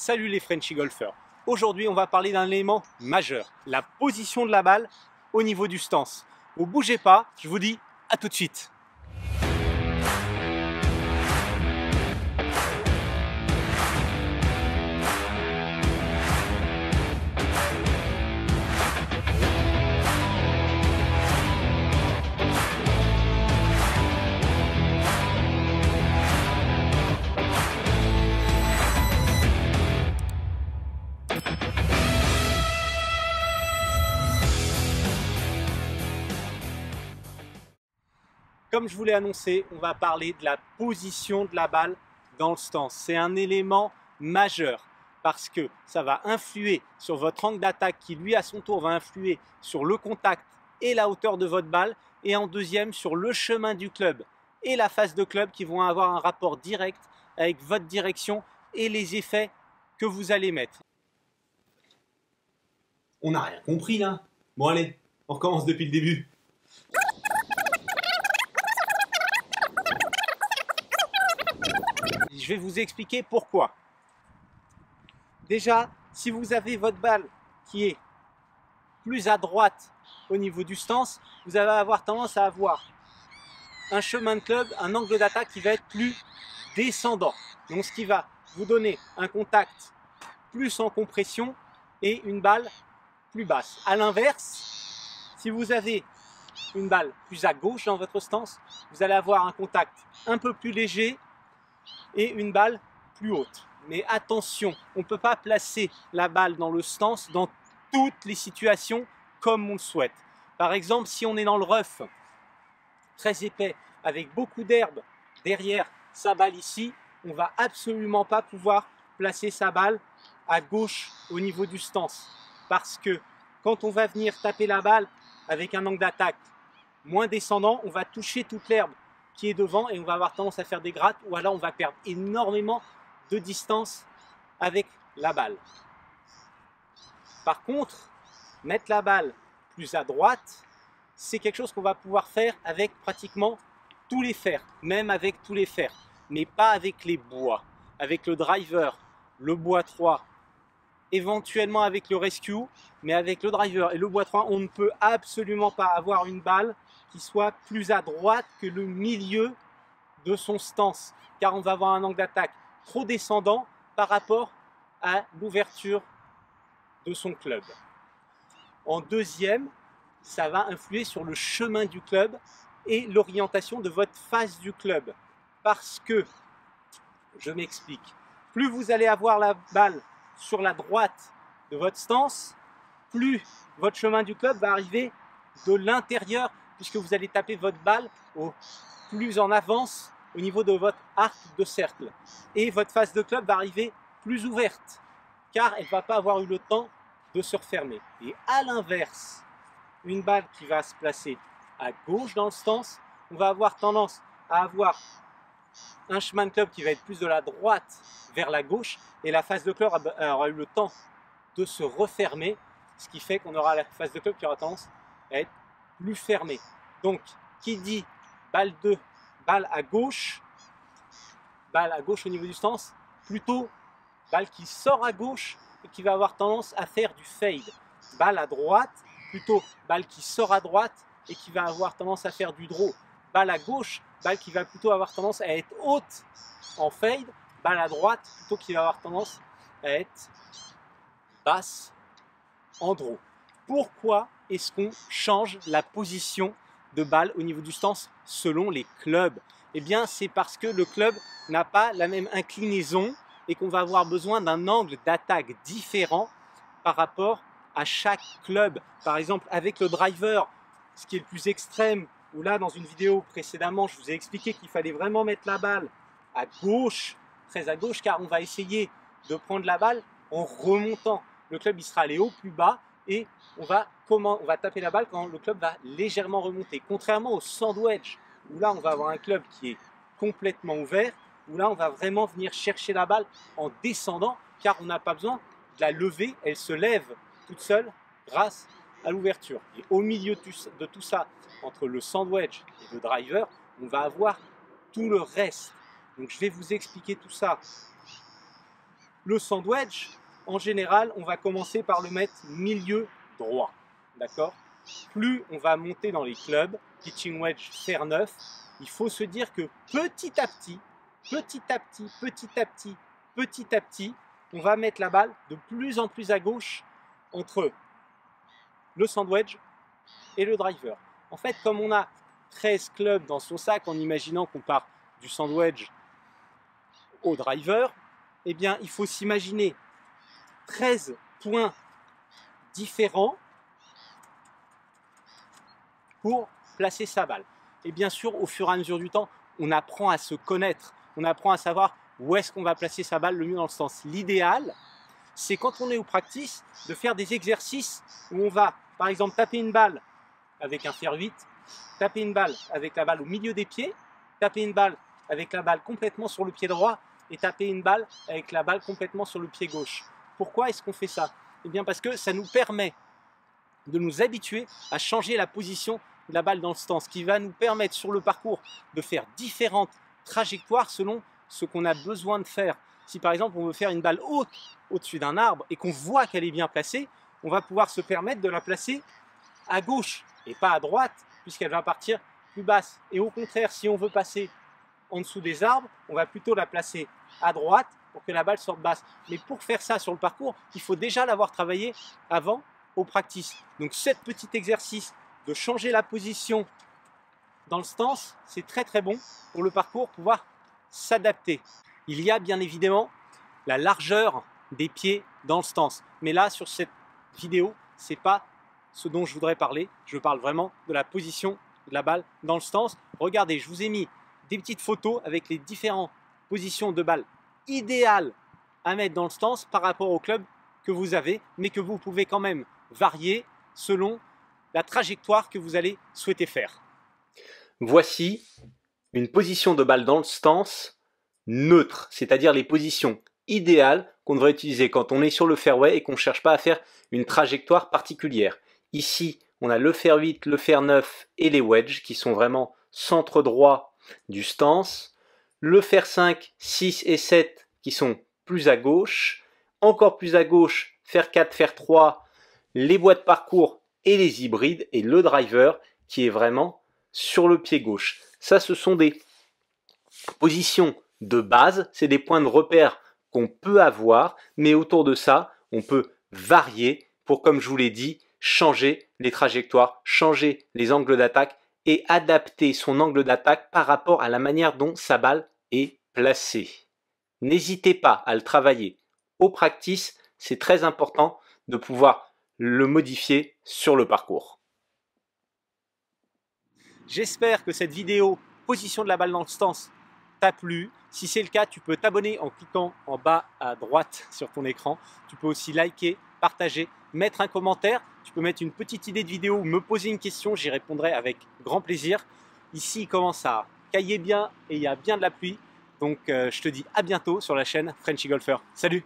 Salut les Frenchy golfeurs. Aujourd'hui, on va parler d'un élément majeur, la position de la balle au niveau du stance. Vous bougez pas, je vous dis à tout de suite. Comme je vous l'ai annoncé, on va parler de la position de la balle dans le stance. C'est un élément majeur parce que ça va influer sur votre angle d'attaque qui lui à son tour va influer sur le contact et la hauteur de votre balle et en deuxième sur le chemin du club et la face de club qui vont avoir un rapport direct avec votre direction et les effets que vous allez mettre. On n'a rien compris là. Bon allez, on recommence depuis le début. Je vais vous expliquer pourquoi. Déjà, si vous avez votre balle qui est plus à droite au niveau du stance, vous allez avoir tendance à avoir un chemin de club, un angle d'attaque qui va être plus descendant. Donc ce qui va vous donner un contact plus en compression et une balle plus basse. A l'inverse, si vous avez une balle plus à gauche dans votre stance, vous allez avoir un contact un peu plus léger et une balle plus haute. Mais attention, on ne peut pas placer la balle dans le stance dans toutes les situations comme on le souhaite. Par exemple, si on est dans le rough, très épais, avec beaucoup d'herbe derrière sa balle ici, on ne va absolument pas pouvoir placer sa balle à gauche au niveau du stance. Parce que quand on va venir taper la balle avec un angle d'attaque moins descendant, on va toucher toute l'herbe qui est devant et on va avoir tendance à faire des grattes ou alors on va perdre énormément de distance avec la balle. Par contre, mettre la balle plus à droite, c'est quelque chose qu'on va pouvoir faire avec pratiquement tous les fers, même avec tous les fers, mais pas avec les bois. Avec le driver, le bois 3, éventuellement avec le rescue, mais avec le driver et le bois 3, on ne peut absolument pas avoir une balle qui soit plus à droite que le milieu de son stance, car on va avoir un angle d'attaque trop descendant par rapport à l'ouverture de son club. En deuxième, ça va influer sur le chemin du club et l'orientation de votre face du club. Parce que, je m'explique, plus vous allez avoir la balle sur la droite de votre stance, plus votre chemin du club va arriver de l'intérieur, puisque vous allez taper votre balle au plus en avance au niveau de votre arc de cercle. Et votre face de club va arriver plus ouverte, car elle ne va pas avoir eu le temps de se refermer. Et à l'inverse, une balle qui va se placer à gauche dans le stance, on va avoir tendance à avoir un chemin de club qui va être plus de la droite vers la gauche, et la face de club aura eu le temps de se refermer, ce qui fait qu'on aura la face de club qui aura tendance à être plus fermée. Donc, qui dit balle 2, balle à gauche au niveau du stance, plutôt balle qui sort à gauche et qui va avoir tendance à faire du fade. Balle à droite, plutôt balle qui sort à droite et qui va avoir tendance à faire du draw. Balle à gauche, balle qui va plutôt avoir tendance à être haute en fade. Balle à droite, plutôt qui va avoir tendance à être basse en draw. Pourquoi est-ce qu'on change la position de balle au niveau du stance selon les clubs? Eh bien, c'est parce que le club n'a pas la même inclinaison et qu'on va avoir besoin d'un angle d'attaque différent par rapport à chaque club. Par exemple, avec le driver, ce qui est le plus extrême, où là, dans une vidéo précédemment, je vous ai expliqué qu'il fallait vraiment mettre la balle à gauche, très à gauche, car on va essayer de prendre la balle en remontant. Le club, il sera allé au plus bas et on va taper la balle quand le club va légèrement remonter. Contrairement au sandwich, où là, on va avoir un club qui est complètement ouvert, où là, on va vraiment venir chercher la balle en descendant, car on n'a pas besoin de la lever, elle se lève toute seule grâce à l'ouverture. Et au milieu de tout ça, entre le sandwich et le driver, on va avoir tout le reste. Donc je vais vous expliquer tout ça Le sandwich, en général, on va commencer par le mettre milieu droit. D'accord? Plus on va monter dans les clubs, pitching wedge, fer 9, il faut se dire que petit à petit, on va mettre la balle de plus en plus à gauche entre le sandwich et le driver. En fait, comme on a 13 clubs dans son sac, en imaginant qu'on part du sandwich au driver, eh bien, il faut s'imaginer 13 points différents pour placer sa balle. Et bien sûr, au fur et à mesure du temps, on apprend à se connaître, on apprend à savoir où est-ce qu'on va placer sa balle le mieux dans le sens. L'idéal, c'est quand on est au practice, de faire des exercices où on va, par exemple, taper une balle avec un fer 8, taper une balle avec la balle au milieu des pieds, taper une balle avec la balle complètement sur le pied droit et taper une balle avec la balle complètement sur le pied gauche. Pourquoi est-ce qu'on fait ça? Eh bien parce que ça nous permet de nous habituer à changer la position de la balle dans le stand, ce qui va nous permettre sur le parcours de faire différentes trajectoires selon ce qu'on a besoin de faire. Si par exemple on veut faire une balle haute au-dessus d'un arbre et qu'on voit qu'elle est bien placée, on va pouvoir se permettre de la placer à gauche et pas à droite, puisqu'elle va partir plus basse. Et au contraire, si on veut passer en dessous des arbres, on va plutôt la placer à droite pour que la balle sorte basse. Mais pour faire ça sur le parcours, il faut déjà l'avoir travaillé avant au practice. Donc ce petit exercice de changer la position dans le stance, c'est très très bon pour le parcours, pouvoir s'adapter. Il y a bien évidemment la largeur des pieds dans le stance. Mais là, sur cette vidéo, c'est pas ce dont je voudrais parler. Je parle vraiment de la position de la balle dans le stance. Regardez, je vous ai mis des petites photos avec les différentes positions de balle idéales à mettre dans le stance par rapport au club que vous avez, mais que vous pouvez quand même varier selon la trajectoire que vous allez souhaiter faire. Voici une position de balle dans le stance neutre, c'est-à-dire les positions idéales qu'on devrait utiliser quand on est sur le fairway et qu'on ne cherche pas à faire une trajectoire particulière. Ici, on a le fer 8, le fer 9 et les wedges qui sont vraiment centre droit du stance. Le fer 5, 6 et 7 qui sont plus à gauche. Encore plus à gauche, fer 4, fer 3, les bois de parcours et les hybrides. Et le driver qui est vraiment sur le pied gauche. Ça, ce sont des positions de base. C'est des points de repère qu'on peut avoir. Mais autour de ça, on peut varier pour, comme je vous l'ai dit, changer les trajectoires, changer les angles d'attaque et adapter son angle d'attaque par rapport à la manière dont sa balle est placée. N'hésitez pas à le travailler au practice, c'est très important de pouvoir le modifier sur le parcours. J'espère que cette vidéo position de la balle dans le stance t'a plu. Si c'est le cas, tu peux t'abonner en cliquant en bas à droite sur ton écran. Tu peux aussi liker, partager, mettre un commentaire. Tu peux mettre une petite idée de vidéo ou me poser une question, j'y répondrai avec grand plaisir. Ici, il commence à cailler bien et il y a bien de la pluie. Donc, je te dis à bientôt sur la chaîne Frenchy Golfer. Salut!